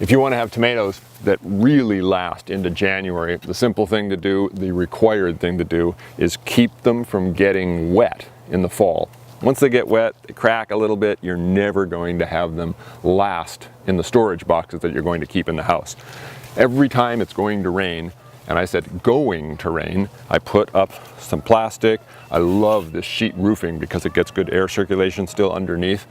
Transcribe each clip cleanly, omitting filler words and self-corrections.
If you want to have tomatoes that really last into January, the simple thing to do, the required thing to do, is keep them from getting wet in the fall. Once they get wet, they crack a little bit, you're never going to have them last in the storage boxes that you're going to keep in the house. Every time it's going to rain, and I said going to rain, I put up some plastic. I love this sheet roofing because it gets good air circulation still underneath.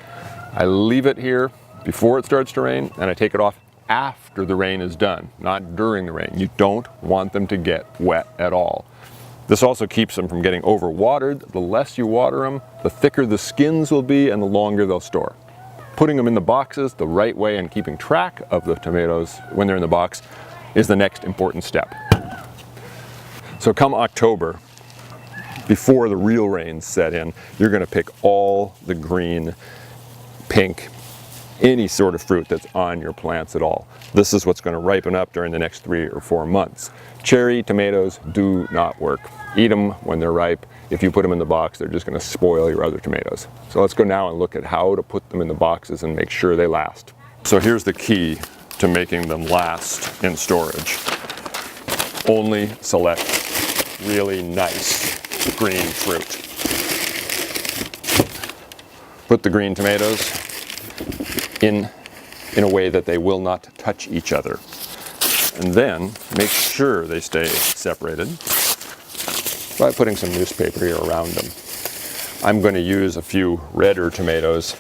I leave it here before it starts to rain, and I take it off after the rain is done, not during the rain. You don't want them to get wet at all. This also keeps them from getting overwatered. The less you water them, the thicker the skins will be and the longer they'll store. Putting them in the boxes the right way and keeping track of the tomatoes when they're in the box is the next important step. So come October, before the real rains set in, you're going to pick all the green, pink, any sort of fruit that's on your plants at all. This is what's going to ripen up during the next 3 or 4 months. Cherry tomatoes do not work. Eat them when they're ripe. If you put them in the box, they're just going to spoil your other tomatoes. So let's go now and look at how to put them in the boxes and make sure they last. So here's the key to making them last in storage. Only select really nice green fruit. Put the green tomatoes in a way that they will not touch each other. And then make sure they stay separated by putting some newspaper here around them. I'm going to use a few redder tomatoes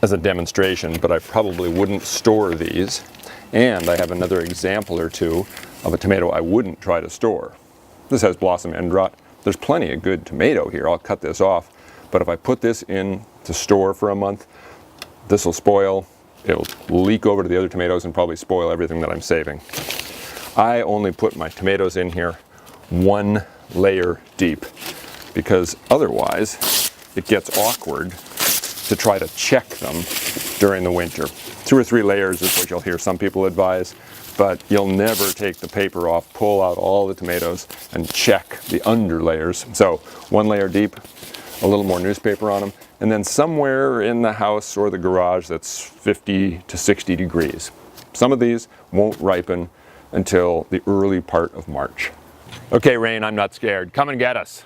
as a demonstration, but I probably wouldn't store these. And I have another example or two of a tomato I wouldn't try to store. This has blossom end rot. There's plenty of good tomato here. I'll cut this off. But if I put this in to store for a month, this will spoil. It'll leak over to the other tomatoes and probably spoil everything that I'm saving. I only put my tomatoes in here 1 layer deep because otherwise it gets awkward to try to check them during the winter. 2 or 3 layers is what you'll hear some people advise, but you'll never take the paper off, pull out all the tomatoes and check the under layers. So 1 layer deep, a little more newspaper on them, and then somewhere in the house or the garage that's 50 to 60 degrees. Some of these won't ripen until the early part of March. Okay, rain, I'm not scared. Come and get us.